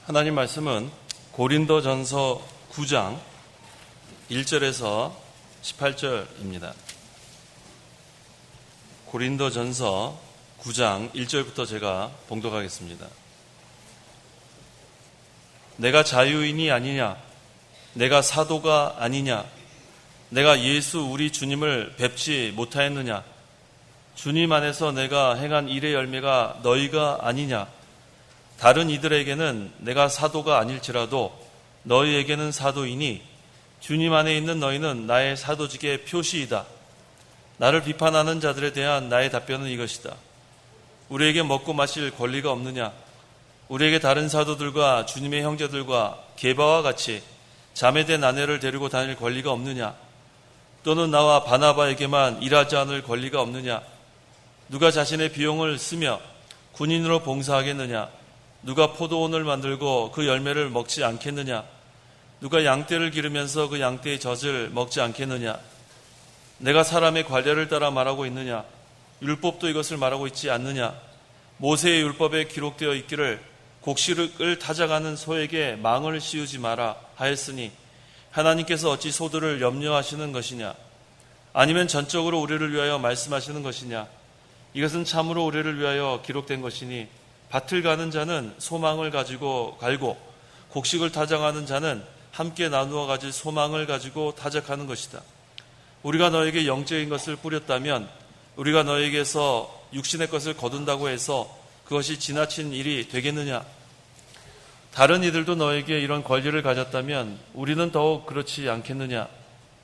하나님 말씀은 고린도전서 9장 1절에서 18절입니다. 고린도전서 9장 1절부터 제가 봉독하겠습니다. 내가 자유인이 아니냐? 내가 사도가 아니냐? 내가 예수 우리 주님을 뵙지 못하였느냐? 주님 안에서 내가 행한 일의 열매가 너희가 아니냐? 다른 이들에게는 내가 사도가 아닐지라도 너희에게는 사도이니 주님 안에 있는 너희는 나의 사도직의 표시이다. 나를 비판하는 자들에 대한 나의 답변은 이것이다. 우리에게 먹고 마실 권리가 없느냐? 우리에게 다른 사도들과 주님의 형제들과 게바와 같이 자매된 아내를 데리고 다닐 권리가 없느냐? 또는 나와 바나바에게만 일하지 않을 권리가 없느냐? 누가 자신의 비용을 쓰며 군인으로 봉사하겠느냐? 누가 포도원을 만들고 그 열매를 먹지 않겠느냐? 누가 양떼를 기르면서 그 양떼의 젖을 먹지 않겠느냐? 내가 사람의 관례를 따라 말하고 있느냐? 율법도 이것을 말하고 있지 않느냐? 모세의 율법에 기록되어 있기를 곡식을 타작하는 소에게 망을 씌우지 마라 하였으니 하나님께서 어찌 소들을 염려하시는 것이냐? 아니면 전적으로 우리를 위하여 말씀하시는 것이냐? 이것은 참으로 우리를 위하여 기록된 것이니 밭을 가는 자는 소망을 가지고 갈고 곡식을 타작하는 자는 함께 나누어 가질 소망을 가지고 타작하는 것이다. 우리가 너에게 영적인 것을 뿌렸다면 우리가 너에게서 육신의 것을 거둔다고 해서 그것이 지나친 일이 되겠느냐? 다른 이들도 너에게 이런 권리를 가졌다면 우리는 더욱 그렇지 않겠느냐?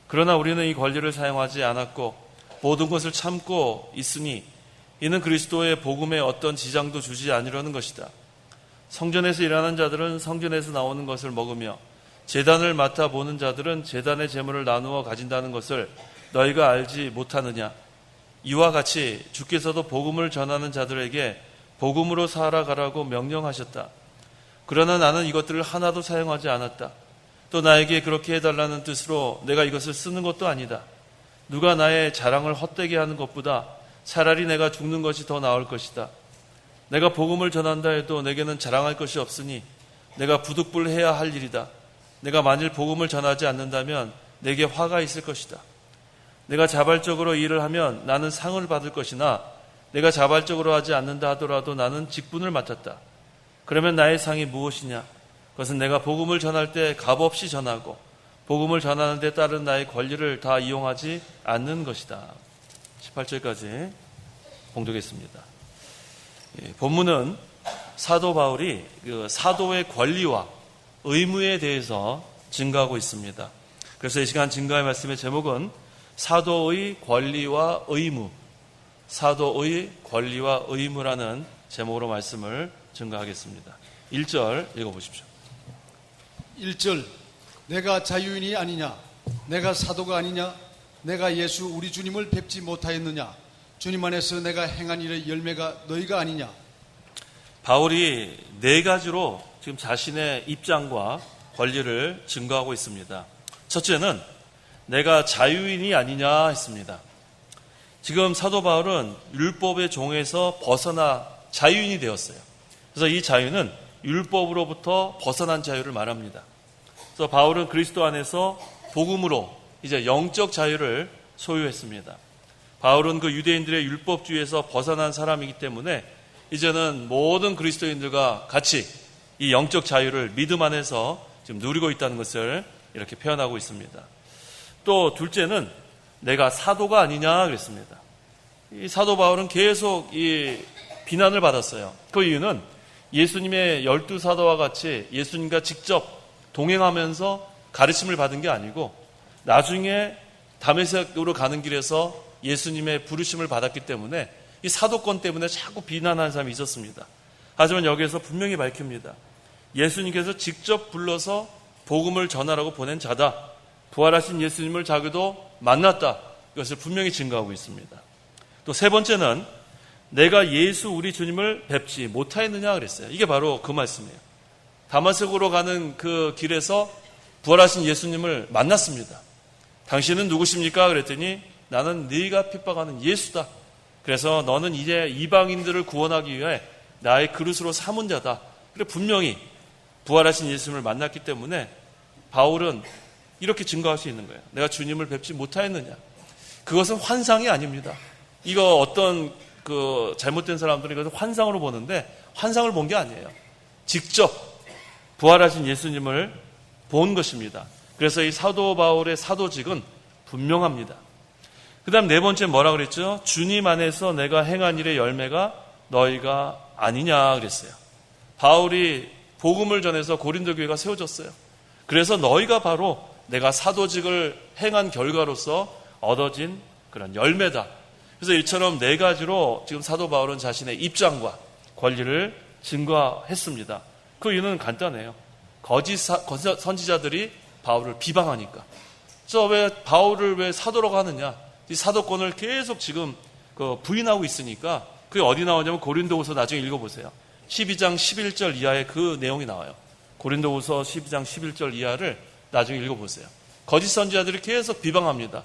그러나 우리는 이 권리를 사용하지 않았고 모든 것을 참고 있으니 이는 그리스도의 복음에 어떤 지장도 주지 아니려는 것이다. 성전에서 일하는 자들은 성전에서 나오는 것을 먹으며 제단을 맡아 보는 자들은 제단의 제물을 나누어 가진다는 것을 너희가 알지 못하느냐? 이와 같이 주께서도 복음을 전하는 자들에게 복음으로 살아가라고 명령하셨다. 그러나 나는 이것들을 하나도 사용하지 않았다. 또 나에게 그렇게 해달라는 뜻으로 내가 이것을 쓰는 것도 아니다. 누가 나의 자랑을 헛되게 하는 것보다 차라리 내가 죽는 것이 더 나을 것이다. 내가 복음을 전한다 해도 내게는 자랑할 것이 없으니 내가 부득불해야 할 일이다. 내가 만일 복음을 전하지 않는다면 내게 화가 있을 것이다. 내가 자발적으로 일을 하면 나는 상을 받을 것이나 내가 자발적으로 하지 않는다 하더라도 나는 직분을 맡았다. 그러면 나의 상이 무엇이냐? 그것은 내가 복음을 전할 때 값없이 전하고 복음을 전하는 데 따른 나의 권리를 다 이용하지 않는 것이다. 18절까지 봉독했습니다. 본문은 사도 바울이 사도의 권리와 의무에 대해서 증거하고 있습니다. 그래서 이 시간 증거의 말씀의 제목은 사도의 권리와 의무, 사도의 권리와 의무라는 제목으로 말씀을 증거하겠습니다. 1절 읽어보십시오. 1절 내가 자유인이 아니냐? 내가 사도가 아니냐? 내가 예수 우리 주님을 뵙지 못하였느냐? 주님 안에서 내가 행한 일의 열매가 너희가 아니냐? 바울이 네 가지로 지금 자신의 입장과 권리를 증거하고 있습니다. 첫째는 내가 자유인이 아니냐 했습니다. 지금 사도 바울은 율법의 종에서 벗어나 자유인이 되었어요. 그래서 이 자유는 율법으로부터 벗어난 자유를 말합니다. 그래서 바울은 그리스도 안에서 복음으로 이제 영적 자유를 소유했습니다. 바울은 그 유대인들의 율법주의에서 벗어난 사람이기 때문에 이제는 모든 그리스도인들과 같이 이 영적 자유를 믿음 안에서 지금 누리고 있다는 것을 이렇게 표현하고 있습니다. 또 둘째는 내가 사도가 아니냐 그랬습니다. 이 사도 바울은 계속 이 비난을 받았어요. 그 이유는 예수님의 12사도와 같이 예수님과 직접 동행하면서 가르침을 받은 게 아니고 나중에 다메섹으로 가는 길에서 예수님의 부르심을 받았기 때문에 이 사도권 때문에 자꾸 비난하는 사람이 있었습니다. 하지만 여기에서 분명히 밝힙니다. 예수님께서 직접 불러서 복음을 전하라고 보낸 자다. 부활하신 예수님을 자기도 만났다. 이것을 분명히 증거하고 있습니다. 또 세 번째는 내가 예수 우리 주님을 뵙지 못하였느냐 그랬어요. 이게 바로 그 말씀이에요. 다마섹으로 가는 그 길에서 부활하신 예수님을 만났습니다. 당신은 누구십니까? 그랬더니 나는 네가 핍박하는 예수다. 그래서 너는 이제 이방인들을 구원하기 위해 나의 그릇으로 삼은 자다. 그래 분명히 부활하신 예수님을 만났기 때문에 바울은 이렇게 증거할 수 있는 거예요. 내가 주님을 뵙지 못하였느냐. 그것은 환상이 아닙니다. 이거 어떤 잘못된 사람들은 이것을 환상으로 보는데 환상을 본 게 아니에요. 직접 부활하신 예수님을 본 것입니다. 그래서 이 사도 바울의 사도직은 분명합니다. 그 다음 네 번째 뭐라 그랬죠? 주님 안에서 내가 행한 일의 열매가 너희가 아니냐 그랬어요. 바울이 복음을 전해서 고린도 교회가 세워졌어요. 그래서 너희가 바로 내가 사도직을 행한 결과로서 얻어진 그런 열매다. 그래서 이처럼 네 가지로 지금 사도 바울은 자신의 입장과 권리를 증거했습니다. 그 이유는 간단해요. 거짓 선지자들이 바울을 비방하니까. 그래서 왜 바울을 왜 사도라고 하느냐? 이 사도권을 계속 지금 부인하고 있으니까 그게 어디 나오냐면 고린도후서 나중에 읽어보세요. 12장 11절 이하의 그 내용이 나와요. 고린도후서 12장 11절 이하를 나중에 읽어보세요. 거짓 선지자들이 계속 비방합니다.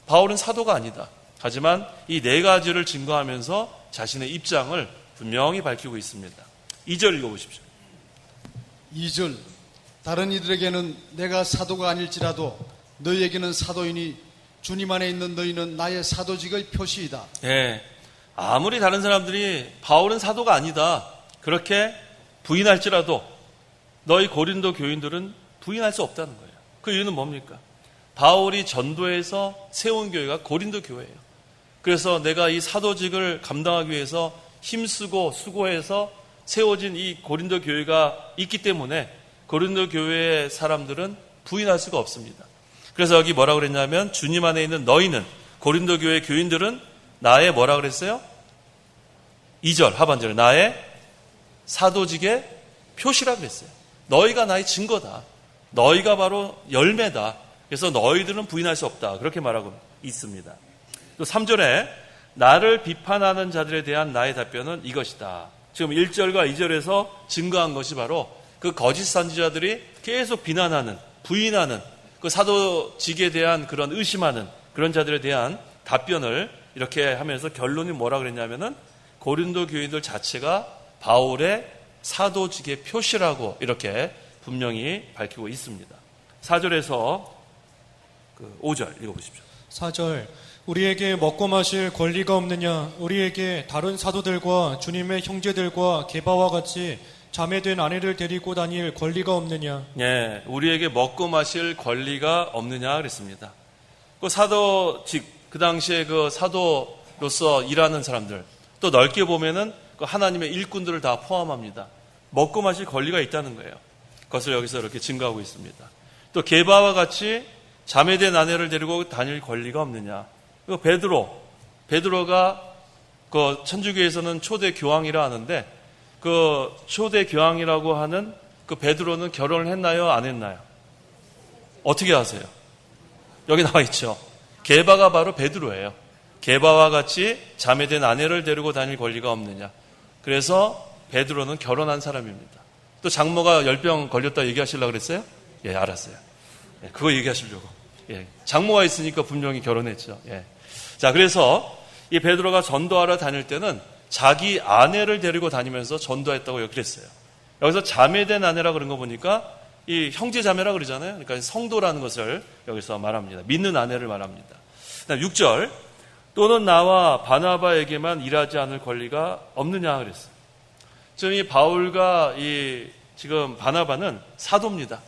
바울은 사도가 아니다. 하지만 이 네 가지를 증거하면서 자신의 입장을 분명히 밝히고 있습니다. 2절 읽어보십시오. 2절 다른 이들에게는 내가 사도가 아닐지라도 너희에게는 사도이니 주님 안에 있는 너희는 나의 사도직의 표시이다. 예, 아무리 다른 사람들이 바울은 사도가 아니다 그렇게 부인할지라도 너희 고린도 교인들은 부인할 수 없다는 거예요. 그 이유는 뭡니까? 바울이 전도해서 세운 교회가 고린도 교회예요. 그래서 내가 이 사도직을 감당하기 위해서 힘쓰고 수고해서 세워진 이 고린도 교회가 있기 때문에 고린도 교회의 사람들은 부인할 수가 없습니다. 그래서 여기 뭐라 그랬냐면 주님 안에 있는 너희는 고린도 교회 교인들은 나의 뭐라 그랬어요? 2절 하반절에 나의 사도직의 표시라 그랬어요. 너희가 나의 증거다. 너희가 바로 열매다. 그래서 너희들은 부인할 수 없다. 그렇게 말하고 있습니다. 또 3절에 나를 비판하는 자들에 대한 나의 답변은 이것이다. 지금 1절과 2절에서 증거한 것이 바로 그 거짓 선지자들이 계속 비난하는, 부인하는 그 사도직에 대한 그런 의심하는 그런 자들에 대한 답변을 이렇게 하면서 결론이 뭐라 그랬냐면은 고린도 교인들 자체가 바울의 사도직의 표시라고 이렇게 분명히 밝히고 있습니다. 4절에서 5절 읽어보십시오. 4절 우리에게 먹고 마실 권리가 없느냐? 우리에게 다른 사도들과 주님의 형제들과 게바와 같이 자매된 아내를 데리고 다닐 권리가 없느냐? 예, 우리에게 먹고 마실 권리가 없느냐 그랬습니다. 그 사도직, 그 당시에 그 사도로서 일하는 사람들, 또 넓게 보면은 그 하나님의 일꾼들을 다 포함합니다. 먹고 마실 권리가 있다는 거예요. 그것을 여기서 이렇게 증거하고 있습니다. 또 게바와 같이 자매된 아내를 데리고 다닐 권리가 없느냐? 그 베드로가 그 천주교에서는 초대 교황이라 하는데 그 초대 교황이라고 하는 그 베드로는 결혼을 했나요? 안 했나요? 어떻게 아세요? 여기 나와 있죠. 게바가 바로 베드로예요. 게바와 같이 자매된 아내를 데리고 다닐 권리가 없느냐? 그래서 베드로는 결혼한 사람입니다. 또 장모가 열병 걸렸다 얘기하시려고 그랬어요? 예, 알았어요. 예, 그거 얘기하시려고. 예, 장모가 있으니까 분명히 결혼했죠. 예. 자, 그래서 이 베드로가 전도하러 다닐 때는 자기 아내를 데리고 다니면서 전도했다고 여기 그랬어요. 여기서 자매된 아내라 그런 거 보니까 이 형제 자매라 그러잖아요. 그러니까 성도라는 것을 여기서 말합니다. 믿는 아내를 말합니다. 그다음 6절 또는 나와 바나바에게만 일하지 않을 권리가 없느냐 그랬어요. 지금 이 바울과 이 지금 바나바는 사도입니다.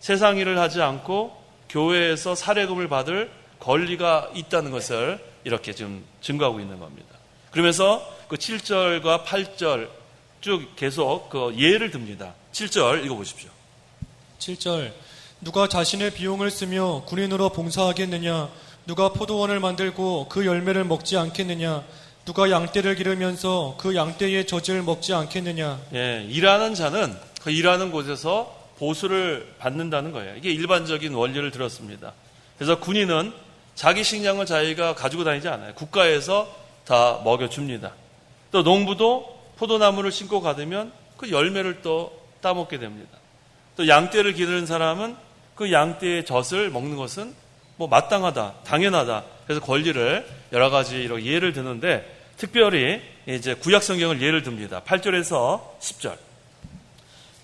세상 일을 하지 않고 교회에서 사례금을 받을 권리가 있다는 것을 이렇게 지금 증거하고 있는 겁니다. 그러면서 그 7절과 8절 쭉 계속 그 예를 듭니다. 7절 읽어보십시오. 7절 누가 자신의 비용을 쓰며 군인으로 봉사하겠느냐? 누가 포도원을 만들고 그 열매를 먹지 않겠느냐? 누가 양떼를 기르면서 그 양떼의 젖을 먹지 않겠느냐? 예, 일하는 자는 그 일하는 곳에서 보수를 받는다는 거예요. 이게 일반적인 원리를 들었습니다. 그래서 군인은 자기 식량을 자기가 가지고 다니지 않아요. 국가에서 다 먹여줍니다. 또 농부도 포도나무를 심고 가두면 그 열매를 또 따먹게 됩니다. 또 양떼를 기르는 사람은 그 양떼의 젖을 먹는 것은 뭐 마땅하다, 당연하다. 그래서 권리를 여러 가지 이런 예를 드는데 특별히 이제 구약 성경을 예를 듭니다. 8절에서 10절.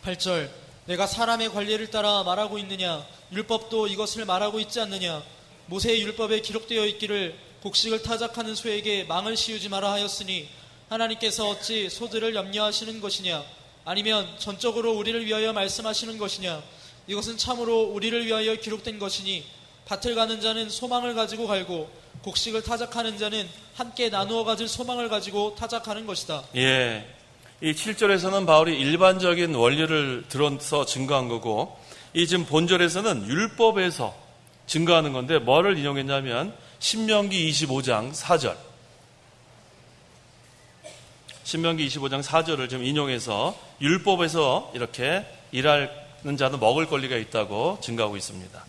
8절 내가 사람의 관례를 따라 말하고 있느냐 율법도 이것을 말하고 있지 않느냐 모세의 율법에 기록되어 있기를 곡식을 타작하는 소에게 망을 씌우지 마라 하였으니 하나님께서 어찌 소들을 염려하시는 것이냐 아니면 전적으로 우리를 위하여 말씀하시는 것이냐 이것은 참으로 우리를 위하여 기록된 것이니 밭을 가는 자는 소망을 가지고 갈고 곡식을 타작하는 자는 함께 나누어 가질 소망을 가지고 타작하는 것이다. 예, 이 7절에서는 바울이 일반적인 원리를 들어서 증거한 거고 이 지금 본절에서는 율법에서 증거하는 건데 뭐를 인용했냐면 신명기 25장 4절 신명기 25장 4절을 좀 인용해서 율법에서 이렇게 일하는 자는 먹을 권리가 있다고 증거하고 있습니다.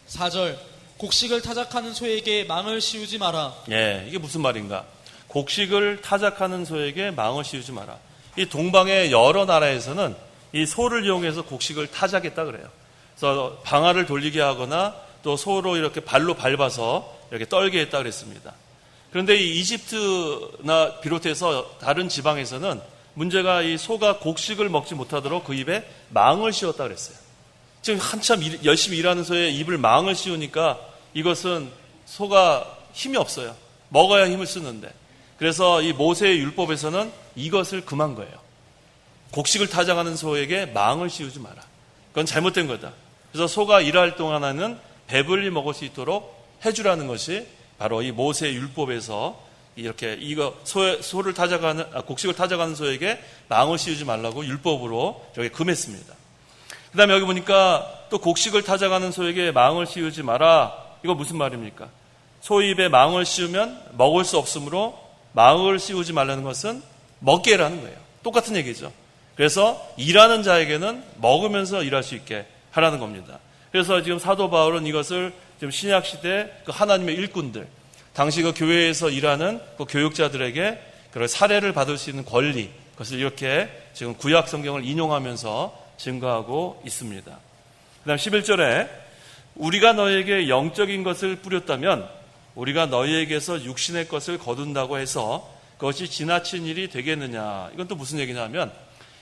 4절 곡식을 타작하는 소에게 망을 씌우지 마라. 예, 이게 무슨 말인가? 곡식을 타작하는 소에게 망을 씌우지 마라. 이 동방의 여러 나라에서는 이 소를 이용해서 곡식을 타작했다 그래요. 그래서 방아를 돌리게 하거나 또 소로 이렇게 발로 밟아서 이렇게 떨게 했다 그랬습니다. 그런데 이 이집트나 비롯해서 다른 지방에서는 문제가 이 소가 곡식을 먹지 못하도록 그 입에 망을 씌웠다 그랬어요. 지금 한참 열심히 일하는 소에 입을 망을 씌우니까 이것은 소가 힘이 없어요. 먹어야 힘을 쓰는데. 그래서 이 모세의 율법에서는 이것을 금한 거예요. 곡식을 타작하는 소에게 망을 씌우지 마라. 그건 잘못된 거다. 그래서 소가 일할 동안에는 배불리 먹을 수 있도록 해주라는 것이 바로 이 모세의 율법에서 이렇게 소를 타작하는 곡식을 타작하는 소에게 망을 씌우지 말라고 율법으로 이렇게 금했습니다. 그다음에 여기 보니까 또 곡식을 타작하는 소에게 망을 씌우지 마라. 이거 무슨 말입니까? 소 입에 망을 씌우면 먹을 수 없으므로 망을 씌우지 말라는 것은 먹게 하라는 거예요. 똑같은 얘기죠. 그래서 일하는 자에게는 먹으면서 일할 수 있게 하라는 겁니다. 그래서 지금 사도 바울은 이것을 지금 신약 시대 그 하나님의 일꾼들, 당시 그 교회에서 일하는 그 교육자들에게 그런 사례를 받을 수 있는 권리, 그것을 이렇게 지금 구약 성경을 인용하면서 증거하고 있습니다. 그다음 11절에 우리가 너에게 영적인 것을 뿌렸다면 우리가 너희에게서 육신의 것을 거둔다고 해서 그것이 지나친 일이 되겠느냐. 이건 또 무슨 얘기냐면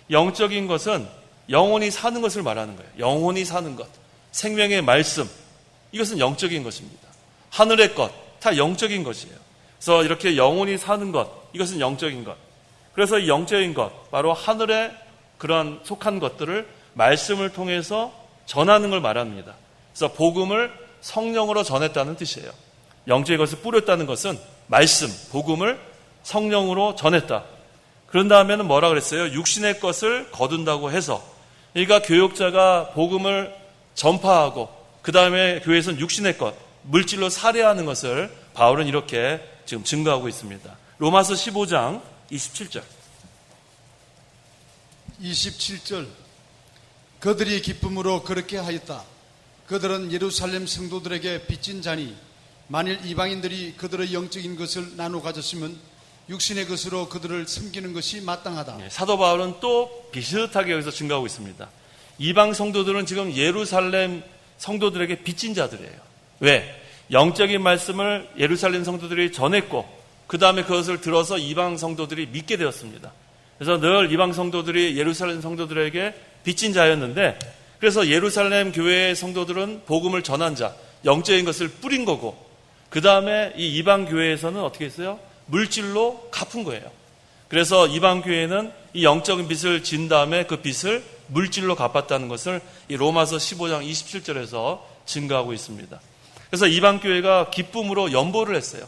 영적인 것은 영혼이 사는 것을 말하는 거예요. 영혼이 사는 것, 생명의 말씀, 이것은 영적인 것입니다. 하늘의 것, 다 영적인 것이에요. 그래서 이렇게 영혼이 사는 것, 이것은 영적인 것. 그래서 이 영적인 것, 바로 하늘의 그런 속한 것들을 말씀을 통해서 전하는 걸 말합니다. 그래서 복음을 성령으로 전했다는 뜻이에요. 영적인 것을 뿌렸다는 것은 말씀, 복음을 성령으로 전했다. 그런 다음에는 뭐라 그랬어요? 육신의 것을 거둔다고 해서, 그러니까 교육자가 복음을 전파하고 그 다음에 교회에서는 육신의 것, 물질로 살해하는 것을 바울은 이렇게 지금 증거하고 있습니다. 로마서 15장 27절 27절 그들이 기쁨으로 그렇게 하였다. 그들은 예루살렘 성도들에게 빚진 자니 만일 이방인들이 그들의 영적인 것을 나눠 가졌으면 육신의 것으로 그들을 섬기는 것이 마땅하다. 사도 바울은 또 비슷하게 여기서 증거하고 있습니다. 이방 성도들은 지금 예루살렘 성도들에게 빚진 자들이에요. 왜? 영적인 말씀을 예루살렘 성도들이 전했고 그 다음에 그것을 들어서 이방 성도들이 믿게 되었습니다. 그래서 늘 이방 성도들이 예루살렘 성도들에게 빚진 자였는데, 그래서 예루살렘 교회의 성도들은 복음을 전한 자, 영적인 것을 뿌린 거고, 그 다음에 이 이방 교회에서는 어떻게 했어요? 물질로 갚은 거예요. 그래서 이방 교회는 이 영적인 빚을 진 다음에 그 빚을 물질로 갚았다는 것을 이 로마서 15장 27절에서 증거하고 있습니다. 그래서 이방 교회가 기쁨으로 연보를 했어요.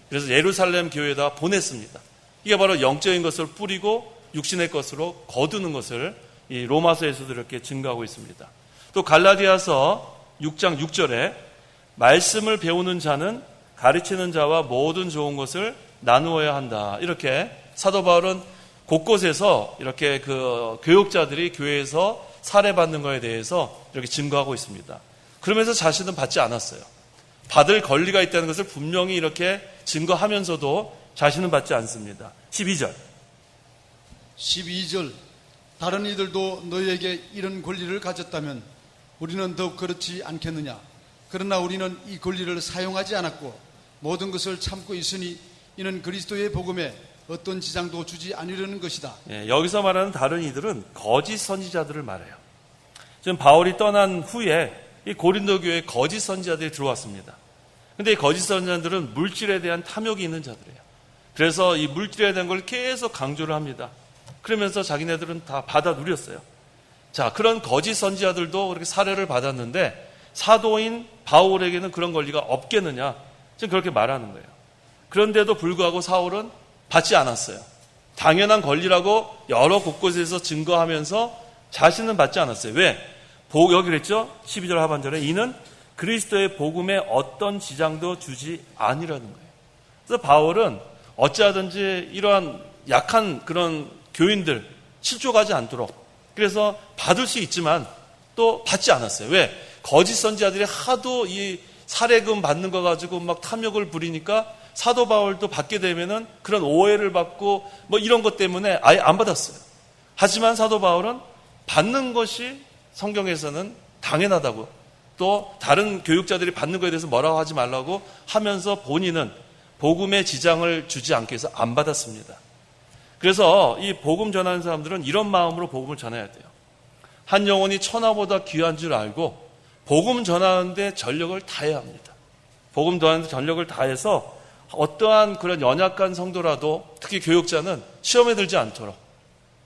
그래서 예루살렘 교회에다 보냈습니다. 이게 바로 영적인 것을 뿌리고 육신의 것으로 거두는 것을 이 로마서에서도 이렇게 증거하고 있습니다. 또 갈라디아서 6장 6절에 말씀을 배우는 자는 가르치는 자와 모든 좋은 것을 나누어야 한다. 이렇게 사도 바울은 곳곳에서 이렇게 그 교육자들이 교회에서 살해받는 것에 대해서 이렇게 증거하고 있습니다. 그러면서 자신은 받지 않았어요. 받을 권리가 있다는 것을 분명히 이렇게 증거하면서도 자신은 받지 않습니다. 12절 다른 이들도 너희에게 이런 권리를 가졌다면 우리는 더욱 그렇지 않겠느냐. 그러나 우리는 이 권리를 사용하지 않았고 모든 것을 참고 있으니 이는 그리스도의 복음에 어떤 지장도 주지 않으려는 것이다. 예, 여기서 말하는 다른 이들은 거짓 선지자들을 말해요. 지금 바울이 떠난 후에 이 고린도 교회에 거짓 선지자들이 들어왔습니다. 근데 이 거짓 선지자들은 물질에 대한 탐욕이 있는 자들이에요. 그래서 이 물질에 대한 걸 계속 강조를 합니다. 그러면서 자기네들은 다 받아 누렸어요. 자, 그런 거짓 선지자들도 그렇게 사례를 받았는데 사도인 바울에게는 그런 권리가 없겠느냐? 지금 그렇게 말하는 거예요. 그런데도 불구하고 사울은 받지 않았어요. 당연한 권리라고 여러 곳곳에서 증거하면서 자신은 받지 않았어요. 왜? 여기 그랬죠? 12절 하반절에 이는 그리스도의 복음에 어떤 지장도 주지 아니라는 거예요. 그래서 바울은 어찌하든지 이러한 약한 그런 교인들 실족하지 않도록 그래서 받을 수 있지만 또 받지 않았어요. 왜? 거짓 선지자들이 하도 이 사례금 받는 거 가지고 막 탐욕을 부리니까 사도 바울도 받게 되면은 그런 오해를 받고 뭐 이런 것 때문에 아예 안 받았어요. 하지만 사도 바울은 받는 것이 성경에서는 당연하다고 또 다른 교육자들이 받는 것에 대해서 뭐라고 하지 말라고 하면서 본인은 복음의 지장을 주지 않기 위해서 안 받았습니다. 그래서 이 복음 전하는 사람들은 이런 마음으로 복음을 전해야 돼요. 한 영혼이 천하보다 귀한 줄 알고 복음 전하는데 전력을 다해야 합니다. 복음 전하는데 전력을 다해서 어떠한 그런 연약한 성도라도 특히 교육자는 시험에 들지 않도록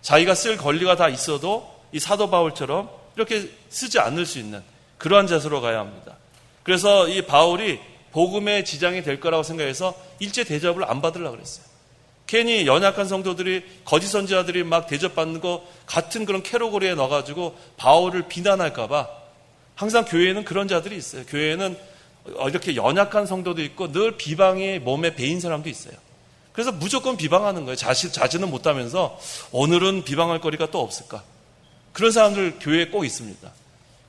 자기가 쓸 권리가 다 있어도 이 사도 바울처럼 이렇게 쓰지 않을 수 있는 그러한 자세로 가야 합니다. 그래서 이 바울이 복음의 지장이 될 거라고 생각해서 일제 대접을 안 받으려고 그랬어요. 괜히 연약한 성도들이 거짓 선지자들이 막 대접받는 거 같은 그런 캐러고리에 넣어가지고 바울을 비난할까 봐 항상 교회에는 그런 자들이 있어요. 교회에는 이렇게 연약한 성도도 있고 늘 비방이 몸에 배인 사람도 있어요. 그래서 무조건 비방하는 거예요. 자신은 못하면서 오늘은 비방할 거리가 또 없을까. 그런 사람들 교회에 꼭 있습니다.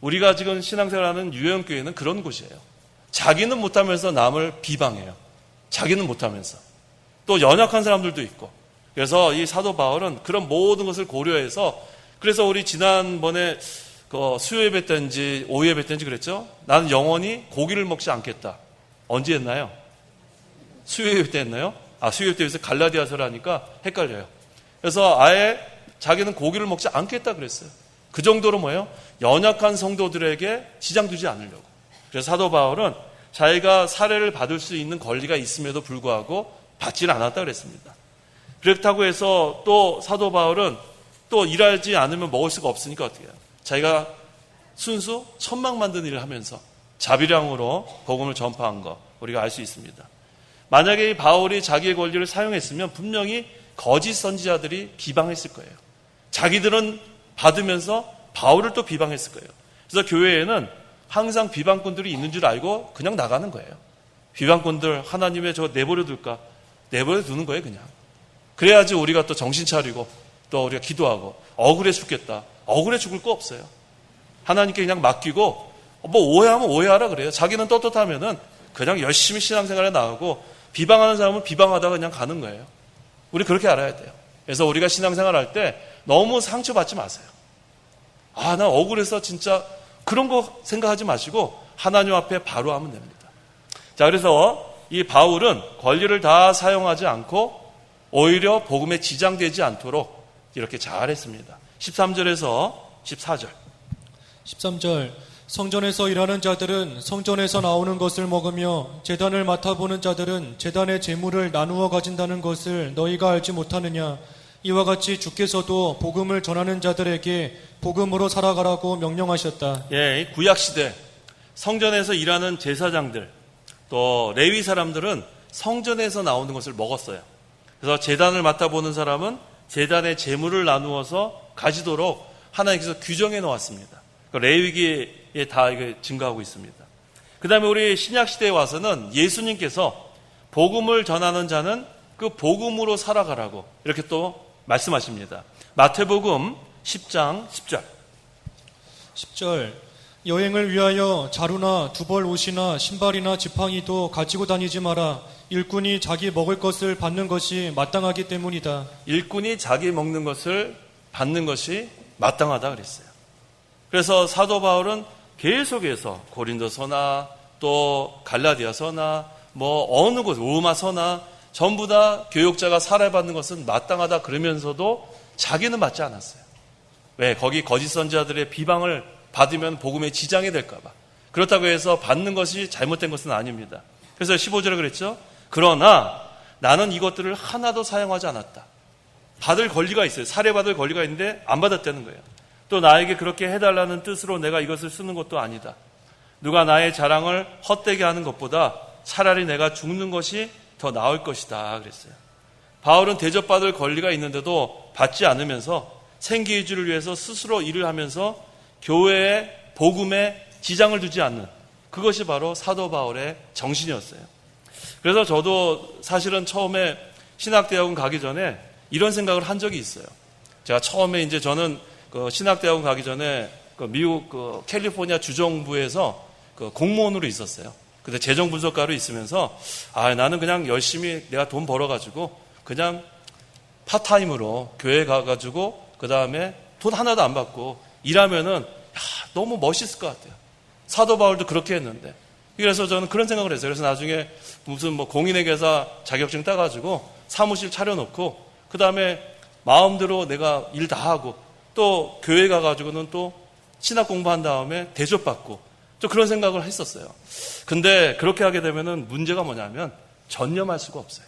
우리가 지금 신앙생활하는 유형교회는 그런 곳이에요. 자기는 못하면서 남을 비방해요. 자기는 못하면서. 또 연약한 사람들도 있고. 그래서 이 사도 바울은 그런 모든 것을 고려해서 그래서 우리 지난번에 수요 예배 때인지 오후 예배 때인지 그랬죠? 나는 영원히 고기를 먹지 않겠다. 언제 했나요? 수요 예배 때 했나요? 수요 예배 때에서 갈라디아서를 하니까 헷갈려요. 그래서 아예 자기는 고기를 먹지 않겠다 그랬어요. 그 정도로 뭐예요? 연약한 성도들에게 지장 두지 않으려고. 그래서 사도 바울은 자기가 사례를 받을 수 있는 권리가 있음에도 불구하고 받지는 않았다 그랬습니다. 그렇다고 해서 또 사도 바울은 또 일하지 않으면 먹을 수가 없으니까 어떻게 해요? 자기가 순수 천막 만드는 일을 하면서 자비량으로 복음을 전파한 거 우리가 알 수 있습니다. 만약에 이 바울이 자기의 권리를 사용했으면 분명히 거짓 선지자들이 비방했을 거예요. 자기들은 받으면서 바울을 또 비방했을 거예요. 그래서 교회에는 항상 비방꾼들이 있는 줄 알고 그냥 나가는 거예요. 비방꾼들 하나님의 저 내버려 둘까? 내버려 두는 거예요 그냥. 그래야지 우리가 또 정신 차리고 또 우리가 기도하고 억울해 죽겠다. 억울해 죽을 거 없어요. 하나님께 그냥 맡기고 뭐 오해하면 오해하라 그래요. 자기는 떳떳하면은 그냥 열심히 신앙생활에 나가고 비방하는 사람은 비방하다가 그냥 가는 거예요. 우리 그렇게 알아야 돼요. 그래서 우리가 신앙생활 할 때 너무 상처받지 마세요. 나 억울해서 진짜 그런 거 생각하지 마시고 하나님 앞에 바로 하면 됩니다. 자, 그래서 이 바울은 권리를 다 사용하지 않고 오히려 복음에 지장되지 않도록 이렇게 잘했습니다. 13절에서 14절. 13절 성전에서 일하는 자들은 성전에서 나오는 것을 먹으며 제단을 맡아보는 자들은 제단의 제물을 나누어 가진다는 것을 너희가 알지 못하느냐. 이와 같이 주께서도 복음을 전하는 자들에게 복음으로 살아가라고 명령하셨다. 예, 구약시대 성전에서 일하는 제사장들 또 레위 사람들은 성전에서 나오는 것을 먹었어요. 그래서 제단을 맡아보는 사람은 제단의 제물을 나누어서 가지도록 하나님께서 규정해 놓았습니다. 레위기에 다 이게 증거하고 있습니다. 그 다음에 우리 신약시대에 와서는 예수님께서 복음을 전하는 자는 그 복음으로 살아가라고 이렇게 또 말씀하십니다. 마태복음 10장 10절. 10절 여행을 위하여 자루나 두벌 옷이나 신발이나 지팡이도 가지고 다니지 마라. 일꾼이 자기 먹을 것을 받는 것이 마땅하기 때문이다. 일꾼이 자기 먹는 것을 받는 것이 마땅하다 그랬어요. 그래서 사도 바울은 계속해서 고린도서나 또 갈라디아서나 뭐 어느 곳 로마서나 전부 다 교육자가 살해받는 것은 마땅하다 그러면서도 자기는 맞지 않았어요. 왜? 거기 거짓 선지자들의 비방을 받으면 복음에 지장이 될까 봐. 그렇다고 해서 받는 것이 잘못된 것은 아닙니다. 그래서 15절에 그랬죠. 그러나 나는 이것들을 하나도 사용하지 않았다. 받을 권리가 있어요. 살해받을 권리가 있는데 안 받았다는 거예요. 또 나에게 그렇게 해달라는 뜻으로 내가 이것을 쓰는 것도 아니다. 누가 나의 자랑을 헛되게 하는 것보다 차라리 내가 죽는 것이 더 나을 것이다 그랬어요. 바울은 대접받을 권리가 있는데도 받지 않으면서 생기유지를 위해서 스스로 일을 하면서 교회의 복음에 지장을 두지 않는, 그것이 바로 사도 바울의 정신이었어요. 그래서 저도 사실은 처음에 신학대학원 가기 전에 이런 생각을 한 적이 있어요. 제가 처음에 이제 저는 그 신학대학원 가기 전에 그 미국 그 캘리포니아 주정부에서 그 공무원으로 있었어요. 근데 재정분석가로 있으면서 나는 그냥 열심히 내가 돈 벌어가지고 그냥 파타임으로 교회 가가지고 그 다음에 돈 하나도 안 받고 일하면은 너무 멋있을 것 같아요. 사도 바울도 그렇게 했는데. 그래서 저는 그런 생각을 했어요. 그래서 나중에 무슨 뭐 공인회계사 자격증 따가지고 사무실 차려놓고 그 다음에 마음대로 내가 일 다 하고 또 교회 가가지고는 또 신학 공부한 다음에 대접받고 또 그런 생각을 했었어요. 근데 그렇게 하게 되면은 문제가 뭐냐면 전념할 수가 없어요.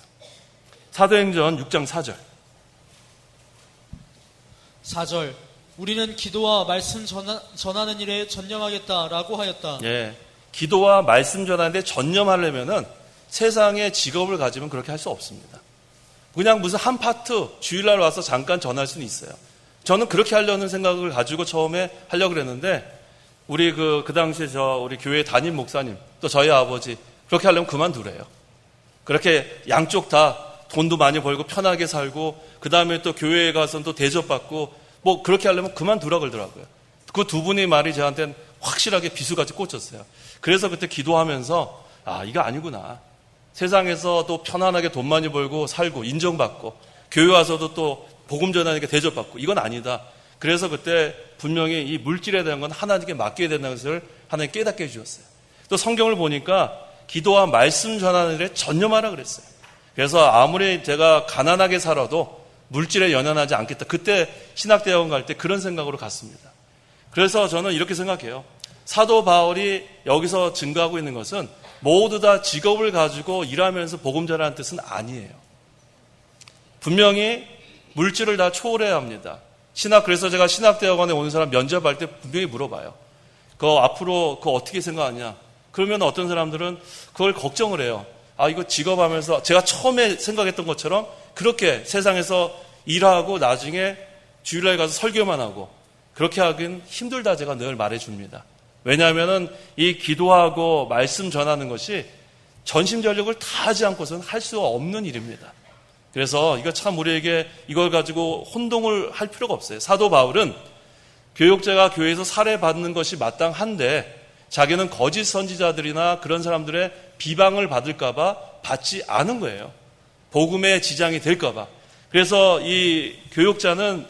사도행전 6장 4절. 4절. 우리는 기도와 말씀 전하는 일에 전념하겠다라고 하였다. 예. 기도와 말씀 전하는데 전념하려면은 세상에 직업을 가지면 그렇게 할 수 없습니다. 그냥 무슨 한 파트 주일날 와서 잠깐 전할 수는 있어요. 저는 그렇게 하려는 생각을 가지고 처음에 하려고 그랬는데 우리 그 당시에 우리 교회 담임 목사님 또 저희 아버지 그렇게 하려면 그만두래요. 그렇게 양쪽 다 돈도 많이 벌고 편하게 살고 그 다음에 또 교회에 가서는 또 대접받고 뭐 그렇게 하려면 그만두라 그러더라고요. 그 두 분의 말이 저한테는 확실하게 비수같이 꽂혔어요. 그래서 그때 기도하면서 이거 아니구나. 세상에서 또 편안하게 돈 많이 벌고 살고 인정받고 교회 와서도 또 복음 전하니까 대접받고 이건 아니다. 그래서 그때 분명히 이 물질에 대한 건 하나님께 맡겨야 된다는 것을 하나님 깨닫게 해주셨어요. 또 성경을 보니까 기도와 말씀 전하는 일에 전념하라 그랬어요. 그래서 아무리 제가 가난하게 살아도 물질에 연연하지 않겠다. 그때 신학대학원 갈 때 그런 생각으로 갔습니다. 그래서 저는 이렇게 생각해요. 사도 바울이 여기서 증거하고 있는 것은 모두 다 직업을 가지고 일하면서 복음 전하는 뜻은 아니에요. 분명히 물질을 다 초월해야 합니다. 그래서 제가 신학대학원에 오는 사람 면접할 때 분명히 물어봐요. 앞으로 어떻게 생각하냐? 그러면 어떤 사람들은 그걸 걱정을 해요. 이거 직업하면서 제가 처음에 생각했던 것처럼 그렇게 세상에서 일하고 나중에 주일날 가서 설교만 하고 그렇게 하긴 힘들다 제가 늘 말해줍니다. 왜냐하면은 이 기도하고 말씀 전하는 것이 전심전력을 다 하지 않고서는 할 수 없는 일입니다. 그래서 이거 참 우리에게 이걸 가지고 혼동을 할 필요가 없어요. 사도 바울은 교육자가 교회에서 살해받는 것이 마땅한데 자기는 거짓 선지자들이나 그런 사람들의 비방을 받을까봐 받지 않은 거예요. 복음에 지장이 될까봐. 그래서 이 교육자는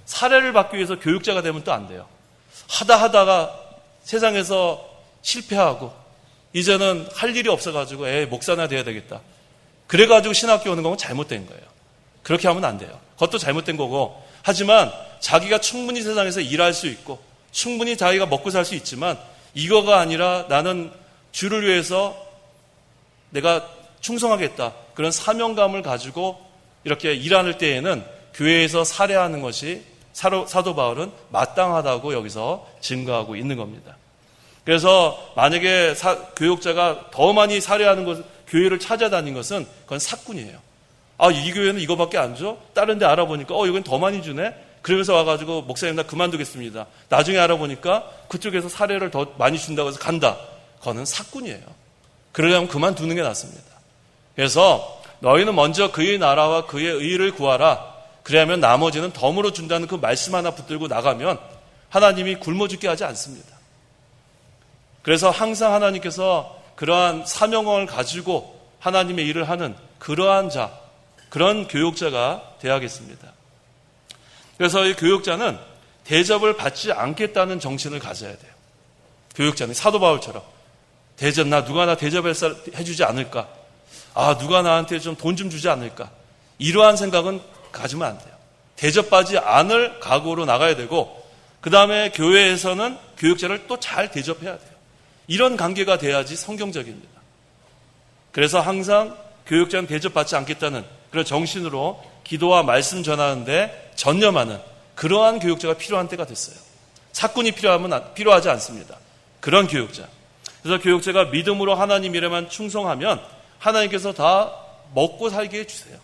살해를 받기 위해서 교육자가 되면 또 안 돼요. 하다가 세상에서 실패하고 이제는 할 일이 없어가지고 목사나 돼야 되겠다. 그래가지고 신학교 오는 건 잘못된 거예요. 그렇게 하면 안 돼요. 그것도 잘못된 거고 하지만 자기가 충분히 세상에서 일할 수 있고 충분히 자기가 먹고 살 수 있지만 이거가 아니라 나는 주를 위해서 내가 충성하겠다. 그런 사명감을 가지고 이렇게 일하는 때에는 교회에서 살해하는 것이 사도 바울은 마땅하다고 여기서 증거하고 있는 겁니다. 그래서 만약에 교육자가 더 많이 살해하는 교회를 찾아다닌 것은 그건 사꾼이에요. 이 교회는 이거밖에 안 줘? 다른 데 알아보니까 이건 더 많이 주네? 그러면서 와가지고 목사님 나 그만두겠습니다. 나중에 알아보니까 그쪽에서 사례를 더 많이 준다고 해서 간다. 그거는 사꾼이에요. 그러려면 그만두는 게 낫습니다. 그래서 너희는 먼저 그의 나라와 그의 의를 구하라. 그래야면 나머지는 덤으로 준다는 그 말씀 하나 붙들고 나가면 하나님이 굶어 죽게 하지 않습니다. 그래서 항상 하나님께서 그러한 사명을 가지고 하나님의 일을 하는 그러한 그런 교육자가 되어야겠습니다. 그래서 이 교육자는 대접을 받지 않겠다는 정신을 가져야 돼요. 교육자는 사도 바울처럼 누가 나 대접해주지 않을까? 누가 나한테 좀 돈 좀 주지 않을까. 이러한 생각은 가지면 안 돼요. 대접받지 않을 각오로 나가야 되고, 그 다음에 교회에서는 교육자를 또 잘 대접해야 돼요. 이런 관계가 돼야지 성경적입니다. 그래서 항상 교육자는 대접받지 않겠다는 그런 정신으로 기도와 말씀 전하는데 전념하는 그러한 교육자가 필요한 때가 됐어요. 사건이 필요하지 않습니다. 그런 교육자. 그래서 교육자가 믿음으로 하나님 일에만 충성하면 하나님께서 다 먹고 살게 해주세요.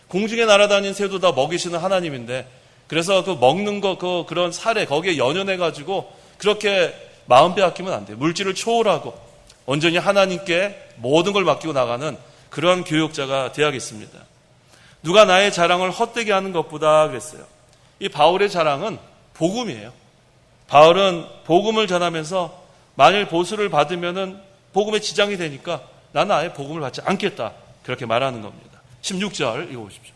공중에 날아다니는 새도 다 먹이시는 하나님인데, 그래서 그 먹는 거, 그런 사례, 거기에 연연해가지고 그렇게 마음 빼앗기면 안 돼요. 물질을 초월하고 온전히 하나님께 모든 걸 맡기고 나가는 그런 교육자가 되어야겠습니다. 누가 나의 자랑을 헛되게 하는 것보다 그랬어요. 이 바울의 자랑은 복음이에요. 바울은 복음을 전하면서 만일 보수를 받으면은 복음에 지장이 되니까 나는 아예 복음을 받지 않겠다. 그렇게 말하는 겁니다. 16절 읽어보십시오.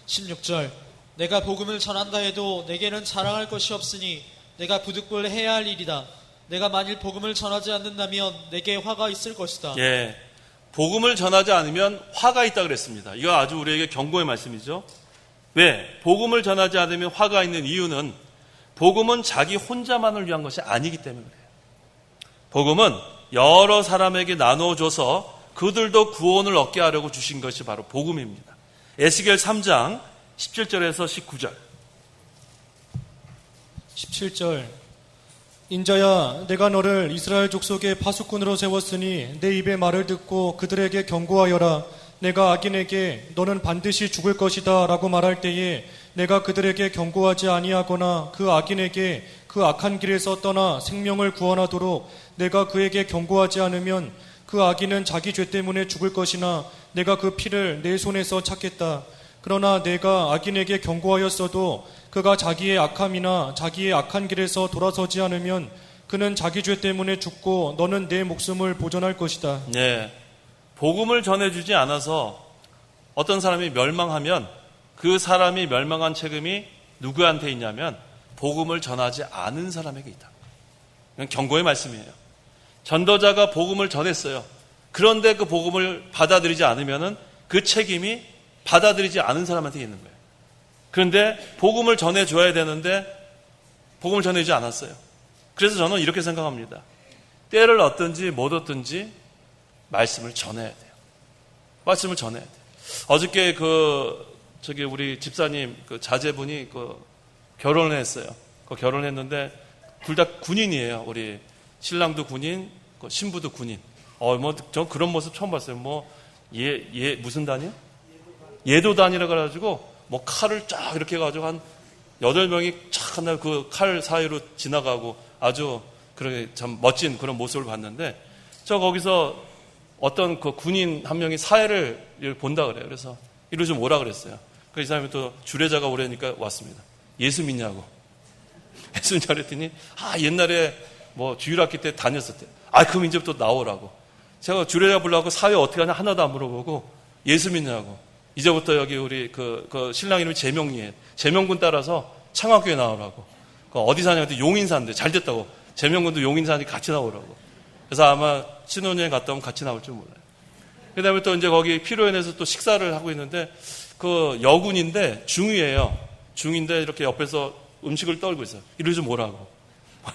16절 내가 복음을 전한다 해도 내게는 자랑할 것이 없으니 내가 부득불 해야 할 일이다. 내가 만일 복음을 전하지 않는다면 내게 화가 있을 것이다. 예, 복음을 전하지 않으면 화가 있다 그랬습니다. 이거 아주 우리에게 경고의 말씀이죠. 왜? 복음을 전하지 않으면 화가 있는 이유는 복음은 자기 혼자만을 위한 것이 아니기 때문에 그래요. 복음은 여러 사람에게 나눠줘서 그들도 구원을 얻게 하려고 주신 것이 바로 복음입니다. 에스겔 3장 17절에서 19절. 17절 인자야 내가 너를 이스라엘 족속의 파수꾼으로 세웠으니 내 입의 말을 듣고 그들에게 경고하여라. 내가 악인에게 너는 반드시 죽을 것이다 라고 말할 때에 내가 그들에게 경고하지 아니하거나 그 악인에게 그 악한 길에서 떠나 생명을 구원하도록 내가 그에게 경고하지 않으면 그 악인은 자기 죄 때문에 죽을 것이나 내가 그 피를 내 손에서 찾겠다. 그러나 내가 악인에게 경고하였어도 그가 자기의 악함이나 자기의 악한 길에서 돌아서지 않으면 그는 자기 죄 때문에 죽고 너는 내 목숨을 보존할 것이다. 네, 복음을 전해주지 않아서 어떤 사람이 멸망하면 그 사람이 멸망한 책임이 누구한테 있냐면 복음을 전하지 않은 사람에게 있다. 이건 경고의 말씀이에요. 전도자가 복음을 전했어요. 그런데 그 복음을 받아들이지 않으면 그 책임이 받아들이지 않은 사람한테 있는 거예요. 그런데 복음을 전해줘야 되는데 복음을 전해주지 않았어요. 그래서 저는 이렇게 생각합니다. 때를 얻든지 못 얻든지 말씀을 전해야 돼요. 말씀을 전해야 돼요. 어저께 우리 집사님 자제분이 결혼을 했어요. 결혼했는데 둘 다 군인이에요. 우리 신랑도 군인, 신부도 군인. 전 그런 모습 처음 봤어요. 무슨 단이요? 예도단이라 그래가지고, 칼을 쫙 이렇게 해가지고 한 8명이 쫙 하나 그 칼 사이로 지나가고 아주 그렇게 참 멋진 그런 모습을 봤는데, 거기서 어떤 그 군인 한 명이 사회를 본다 그래요. 그래서 이리로 좀 오라 그랬어요. 이 사람이 또 주례자가 오라니까 왔습니다. 예수 믿냐고. 예수 믿냐고 그랬더니, 옛날에 주일학기 때 다녔었대. 그럼 이제부터 나오라고. 제가 주례자 불러갖고 사회 어떻게 하냐 하나도 안 물어보고 예수 믿냐고. 이제부터 여기 우리 신랑 이름이 재명이에요. 재명군 따라서 창학교에 나오라고. 어디 사냐고 용인사인데 잘 됐다고. 재명군도 용인사니 같이 나오라고. 그래서 아마 신혼여행 갔다 오면 같이 나올 줄 몰라요. 그 다음에 또 이제 거기 피로연에서 또 식사를 하고 있는데 여군인데 중위예요. 중인데 이렇게 옆에서 음식을 떨고 있어요. 이러지 뭐라고.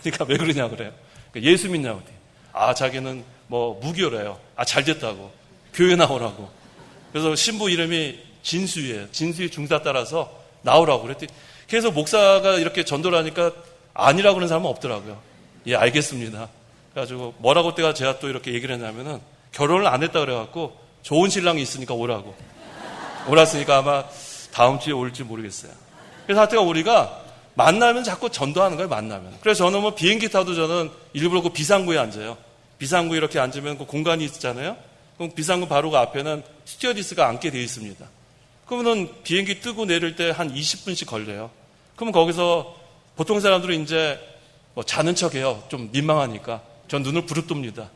그러니까 왜 그러냐 그래요. 예수 믿냐고. 자기는 무교래요. 잘 됐다고. 교회 나오라고. 그래서 신부 이름이 진수예요. 진수의 중사 따라서 나오라고 그랬더니 계속 목사가 이렇게 전도를 하니까 아니라고 그러는 사람은 없더라고요. 예, 알겠습니다. 그래가지고 뭐라고 때가 제가 또 이렇게 얘기를 했냐면은 결혼을 안 했다 그래갖고 좋은 신랑이 있으니까 오라고. 오랐으니까 아마 다음 주에 올지 모르겠어요. 그래서 하여튼 우리가 만나면 자꾸 전도하는 거예요, 만나면. 그래서 저는 비행기 타도 저는 일부러 비상구에 앉아요. 비상구 이렇게 앉으면 공간이 있잖아요. 그럼 비상구 바로 그 앞에는 스튜어디스가 앉게 되어 있습니다. 그러면 비행기 뜨고 내릴 때 한 20분씩 걸려요. 그럼 거기서 보통 사람들은 이제 자는 척 해요. 좀 민망하니까. 전 눈을 부릅뜨립니다.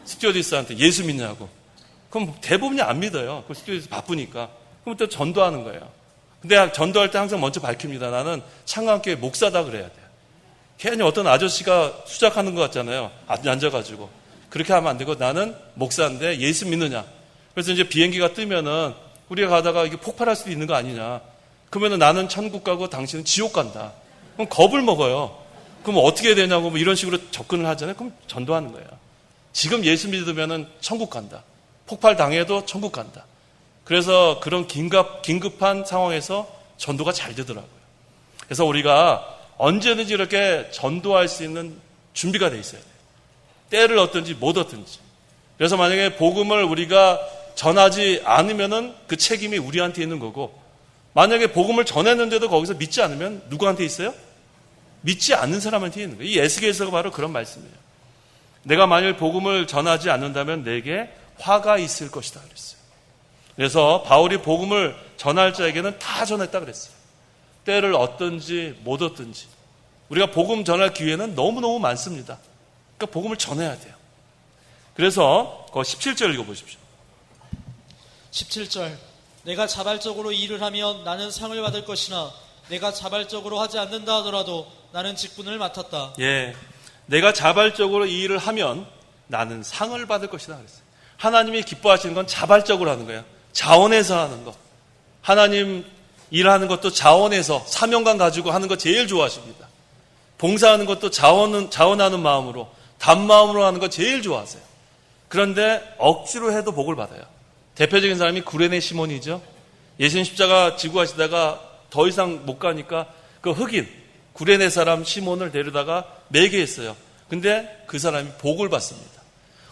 스튜어디스한테 예수 믿냐고. 그럼 대부분이 안 믿어요. 그 스튜어디스 바쁘니까. 그럼 또 전도하는 거예요. 근데 전도할 때 항상 먼저 밝힙니다. 나는 창간교회 목사다 그래야 돼요. 괜히 어떤 아저씨가 수작하는 것 같잖아요. 앉아가지고. 그렇게 하면 안 되고 나는 목사인데 예수 믿느냐. 그래서 이제 비행기가 뜨면은 우리가 가다가 이게 폭발할 수도 있는 거 아니냐. 그러면은 나는 천국 가고 당신은 지옥 간다. 그럼 겁을 먹어요. 그럼 어떻게 해야 되냐고 뭐 이런 식으로 접근을 하잖아요. 그럼 전도하는 거예요. 지금 예수 믿으면은 천국 간다. 폭발 당해도 천국 간다. 그래서 그런 긴급한 상황에서 전도가 잘 되더라고요. 그래서 우리가 언제든지 이렇게 전도할 수 있는 준비가 돼 있어야 돼요. 때를 얻든지 못 얻든지. 그래서 만약에 복음을 우리가 전하지 않으면은 그 책임이 우리한테 있는 거고, 만약에 복음을 전했는데도 거기서 믿지 않으면 누구한테 있어요? 믿지 않는 사람한테 있는 거예요. 이 에스겔서가 바로 그런 말씀이에요. 내가 만일 복음을 전하지 않는다면 내게 화가 있을 것이다 그랬어요. 그래서 바울이 복음을 전할 자에게는 다 전했다 그랬어요. 때를 얻든지 못 얻든지. 우리가 복음 전할 기회는 너무너무 많습니다. 그러니까 복음을 전해야 돼요. 그래서 17절 읽어보십시오. 17절 내가 자발적으로 일을 하면 나는 상을 받을 것이나 내가 자발적으로 하지 않는다 하더라도 나는 직분을 맡았다. 예, 내가 자발적으로 이 일을 하면 나는 상을 받을 것이다 그랬어요. 하나님이 기뻐하시는 건 자발적으로 하는 거예요. 자원해서 하는 거. 하나님 일하는 것도 자원해서 사명감 가지고 하는 거 제일 좋아하십니다. 봉사하는 것도 자원하는 마음으로 단마음으로 하는 거 제일 좋아하세요. 그런데 억지로 해도 복을 받아요. 대표적인 사람이 구레네 시몬이죠. 예수님 십자가 지고 하시다가 더 이상 못 가니까 그 흑인 구레네 사람 시몬을 데려다가 매게 했어요. 근데 그 사람이 복을 받습니다.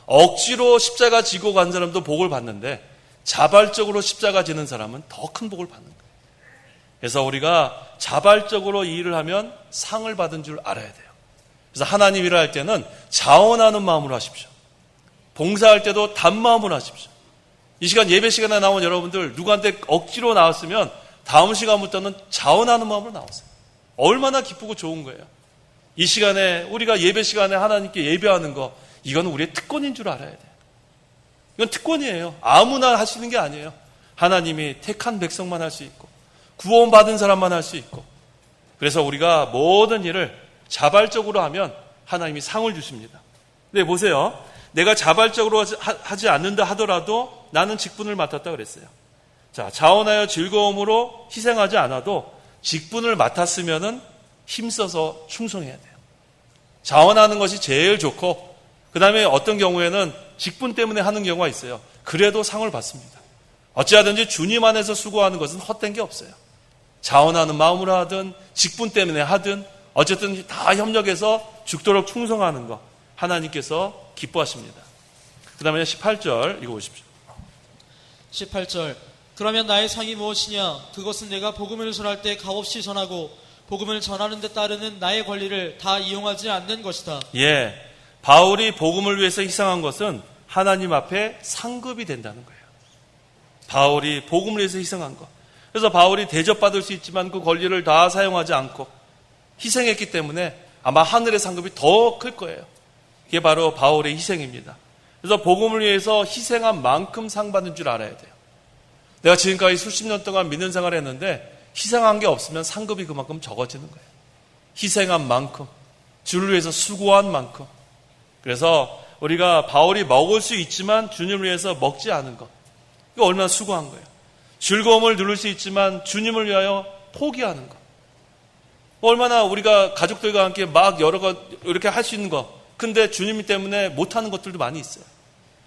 억지로 십자가 지고 간 사람도 복을 받는데 자발적으로 십자가 지는 사람은 더 큰 복을 받는 거예요. 그래서 우리가 자발적으로 이 일을 하면 상을 받은 줄 알아야 돼요. 그래서 하나님 일을 할 때는 자원하는 마음으로 하십시오. 봉사할 때도 단마음으로 하십시오. 이 시간 예배 시간에 나온 여러분들 누구한테 억지로 나왔으면 다음 시간부터는 자원하는 마음으로 나오세요. 얼마나 기쁘고 좋은 거예요. 이 시간에 우리가 예배 시간에 하나님께 예배하는 거, 이건 우리의 특권인 줄 알아야 돼요. 이건 특권이에요. 아무나 할 수 있는 게 아니에요. 하나님이 택한 백성만 할 수 있고 구원받은 사람만 할 수 있고, 그래서 우리가 모든 일을 자발적으로 하면 하나님이 상을 주십니다. 근데 보세요. 내가 자발적으로 하지 않는다 하더라도 나는 직분을 맡았다 그랬어요. 자, 자원하여 즐거움으로 희생하지 않아도 직분을 맡았으면은 힘써서 충성해야 돼요. 자원하는 것이 제일 좋고, 그 다음에 어떤 경우에는 직분 때문에 하는 경우가 있어요. 그래도 상을 받습니다. 어찌하든지 주님 안에서 수고하는 것은 헛된 게 없어요. 자원하는 마음으로 하든 직분 때문에 하든 어쨌든 다 협력해서 죽도록 충성하는 것, 하나님께서 기뻐하십니다. 그 다음에 18절 읽어보십시오. 18절 그러면 나의 상이 무엇이냐? 그것은 내가 복음을 전할 때 값없이 전하고 복음을 전하는 데 따르는 나의 권리를 다 이용하지 않는 것이다. 예, 바울이 복음을 위해서 희생한 것은 하나님 앞에 상급이 된다는 거예요. 바울이 복음을 위해서 희생한 것. 그래서 바울이 대접받을 수 있지만 그 권리를 다 사용하지 않고 희생했기 때문에 아마 하늘의 상급이 더 클 거예요. 그게 바로 바울의 희생입니다. 그래서 복음을 위해서 희생한 만큼 상 받는 줄 알아야 돼요. 내가 지금까지 수십 년 동안 믿는 생활을 했는데 희생한 게 없으면 상급이 그만큼 적어지는 거예요. 희생한 만큼, 주를 위해서 수고한 만큼. 그래서 우리가 바울이 먹을 수 있지만 주님을 위해서 먹지 않은 것, 이거 얼마나 수고한 거예요. 즐거움을 누릴 수 있지만 주님을 위하여 포기하는 것, 얼마나 우리가 가족들과 함께 막 여러 것 이렇게 할 수 있는 것, 근데 주님 때문에 못하는 것들도 많이 있어요.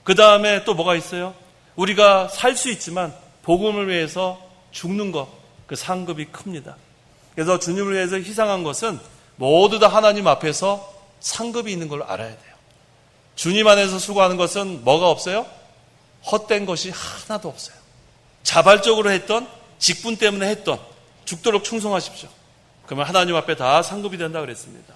그 다음에 또 뭐가 있어요? 우리가 살 수 있지만 복음을 위해서 죽는 것, 그 상급이 큽니다. 그래서 주님을 위해서 희생한 것은 모두 다 하나님 앞에서 상급이 있는 걸 알아야 돼요. 주님 안에서 수고하는 것은 뭐가 없어요? 헛된 것이 하나도 없어요. 자발적으로 했던, 직분 때문에 했던, 죽도록 충성하십시오. 그러면 하나님 앞에 다 상급이 된다 그랬습니다.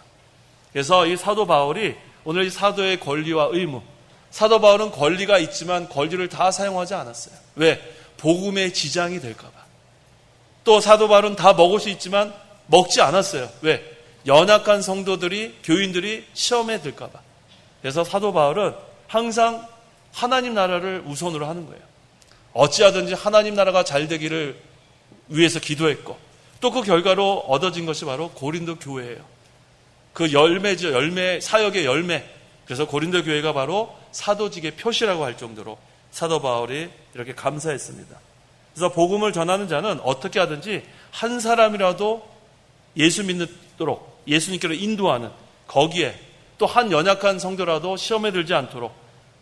그래서 이 사도 바울이 오늘 이 사도의 권리와 의무, 사도 바울은 권리가 있지만 권리를 다 사용하지 않았어요. 왜? 복음의 지장이 될까 봐. 또 사도 바울은 다 먹을 수 있지만 먹지 않았어요. 왜? 연약한 성도들이, 교인들이 시험에 들까 봐. 그래서 사도 바울은 항상 하나님 나라를 우선으로 하는 거예요. 어찌하든지 하나님 나라가 잘 되기를 위해서 기도했고, 또 그 결과로 얻어진 것이 바로 고린도 교회예요. 그 열매죠. 열매, 사역의 열매. 그래서 고린도 교회가 바로 사도직의 표시라고 할 정도로 사도 바울이 이렇게 감사했습니다. 그래서 복음을 전하는 자는 어떻게 하든지 한 사람이라도 예수 믿도록 예수님께로 인도하는, 거기에 또 한 연약한 성도라도 시험에 들지 않도록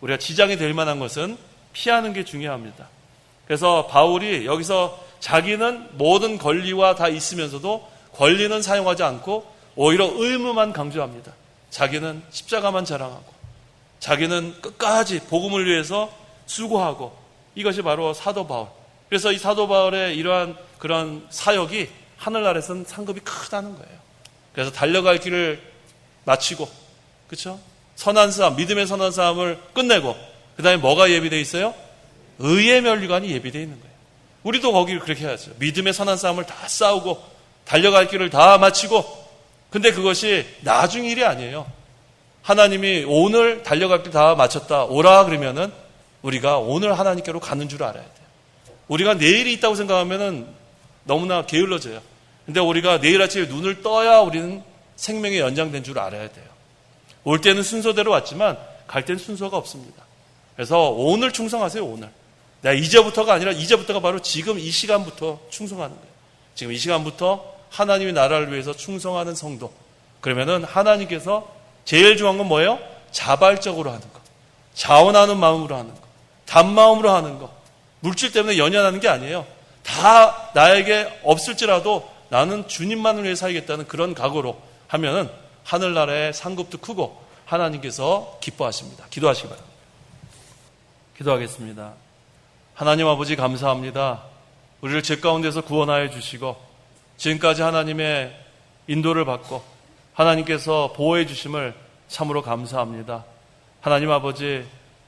우리가 지장이 될 만한 것은 피하는 게 중요합니다. 그래서 바울이 여기서 자기는 모든 권리와 다 있으면서도 권리는 사용하지 않고 오히려 의무만 강조합니다. 자기는 십자가만 자랑하고 자기는 끝까지 복음을 위해서 수고하고, 이것이 바로 사도 바울. 그래서 이 사도 바울의 이러한 그런 사역이 하늘나라에서는 상급이 크다는 거예요. 그래서 달려갈 길을 마치고, 그렇죠? 선한 싸움, 믿음의 선한 싸움을 끝내고, 그 다음에 뭐가 예비되어 있어요? 의의 면류관이 예비되어 있는 거예요. 우리도 거기를 그렇게 해야죠. 믿음의 선한 싸움을 다 싸우고 달려갈 길을 다 마치고. 근데 그것이 나중 일이 아니에요. 하나님이 오늘 달려갈 길 다 마쳤다 오라 그러면은 우리가 오늘 하나님께로 가는 줄 알아야 돼요. 우리가 내일이 있다고 생각하면은 너무나 게을러져요. 근데 우리가 내일 아침에 눈을 떠야 우리는 생명이 연장된 줄 알아야 돼요. 올 때는 순서대로 왔지만 갈 때는 순서가 없습니다. 그래서 오늘 충성하세요. 오늘. 내가 이제부터가 아니라 이제부터가 바로 지금 이 시간부터 충성하는 거예요. 지금 이 시간부터 하나님의 나라를 위해서 충성하는 성도. 그러면은 하나님께서 제일 중요한 건 뭐예요? 자발적으로 하는 거. 자원하는 마음으로 하는 거. 단마음으로 하는 거. 물질 때문에 연연하는 게 아니에요. 다 나에게 없을지라도 나는 주님만을 위해 살겠다는 그런 각오로 하면은 하늘나라의 상급도 크고 하나님께서 기뻐하십니다. 기도하시기 바랍니다. 기도하겠습니다. 하나님 아버지 감사합니다. 우리를 죄 가운데서 구원하여 주시고 지금까지 하나님의 인도를 받고 하나님께서 보호해 주심을 참으로 감사합니다. 하나님 아버지,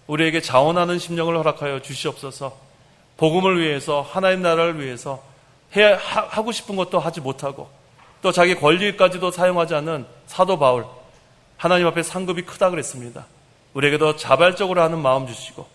우리에게 자원하는 심령을 허락하여 주시옵소서. 복음을 위해서, 하나님 나라를 위해서 하고 싶은 것도 하지 못하고 또 자기 권리까지도 사용하지 않는 사도 바울, 하나님 앞에 상급이 크다 그랬습니다. 우리에게도 자발적으로 하는 마음 주시고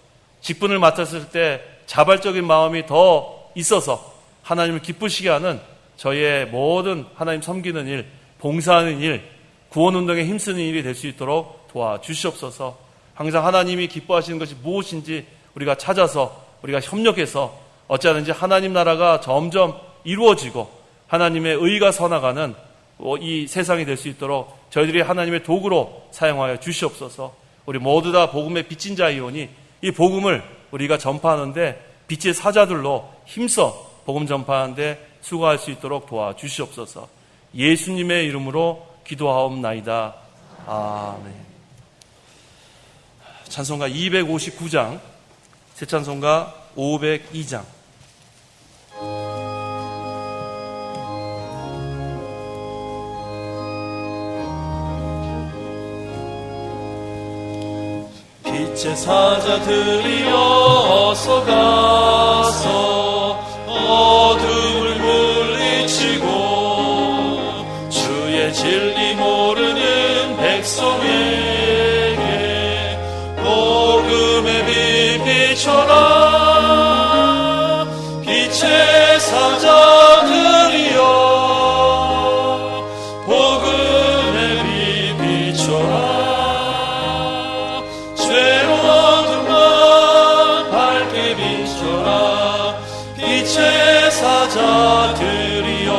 직분을 맡았을 때 자발적인 마음이 더 있어서 하나님을 기쁘시게 하는 저희의 모든 하나님 섬기는 일, 봉사하는 일, 구원운동에 힘쓰는 일이 될 수 있도록 도와주시옵소서. 항상 하나님이 기뻐하시는 것이 무엇인지 우리가 찾아서 우리가 협력해서 어찌하든지 하나님 나라가 점점 이루어지고 하나님의 의가 서나가는 이 세상이 될 수 있도록 저희들이 하나님의 도구로 사용하여 주시옵소서. 우리 모두 다 복음의 빚진 자이오니 이 복음을 우리가 전파하는데 빛의 사자들로 힘써 복음 전파하는데 수고할 수 있도록 도와주시옵소서. 예수님의 이름으로 기도하옵나이다. 아멘. 찬송가 259장, 새 찬송가 502장. 빛의 사자들이여 어서 가서 어둠을 물리치고 주의 진리 모르는 백성에게 복음의 빛 비춰라. 빛의 사자들이여 복음의 빛 비춰라. 빛의 사자들이여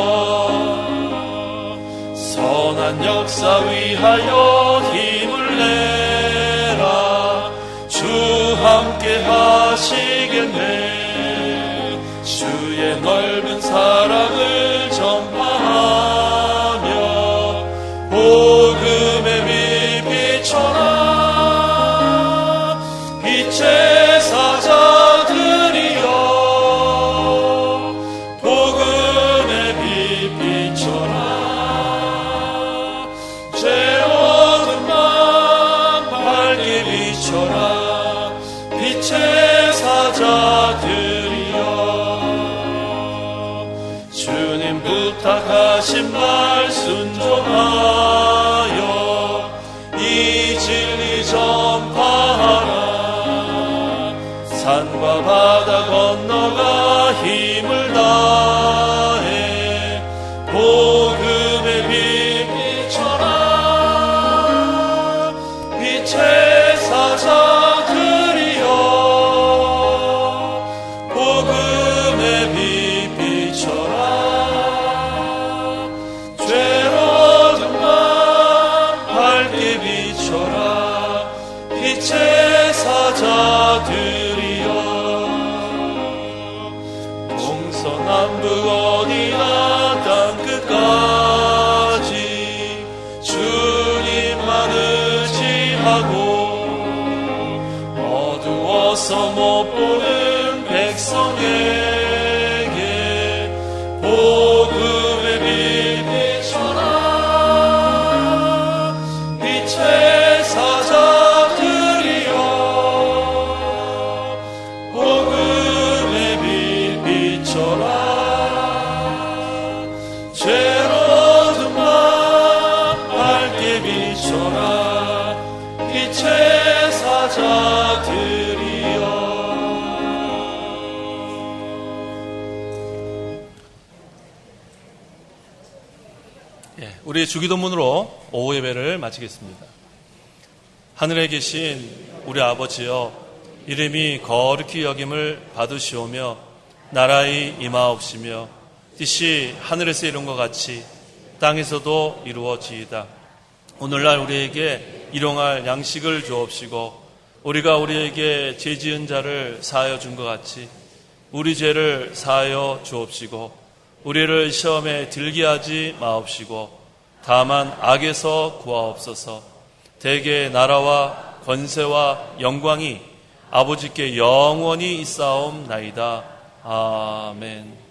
선한 역사 위하여 힘을 내라. 주 함께 하시겠네. 주의 넓은 사랑을 전파하며 복음의 빛 비춰라. 빛의 사자들이여 빛의 사자들이여 주님 동서남북 어디나 땅끝까지 주님만 의지하고 어두워서 못 보는 백성에게 복음의 빛 비춰라. 빛의 사자들이여 복음의 빛 비춰라. 죄로 어둠 밤 밝게 비춰라. 빛의 사자들이여. 우리 주기도문으로 오후 예배를 마치겠습니다. 하늘에 계신 우리 아버지여, 이름이 거룩히 여김을 받으시오며 나라의 임하옵시며 뜻이 하늘에서 이룬 것 같이 땅에서도 이루어지이다. 오늘날 우리에게 일용할 양식을 주옵시고 우리가 우리에게 죄 지은 자를 사하여 준 것 같이 우리 죄를 사하여 주옵시고 우리를 시험에 들게 하지 마옵시고 다만 악에서 구하옵소서. 대개 나라와 권세와 영광이 아버지께 영원히 있사옵나이다. 아멘.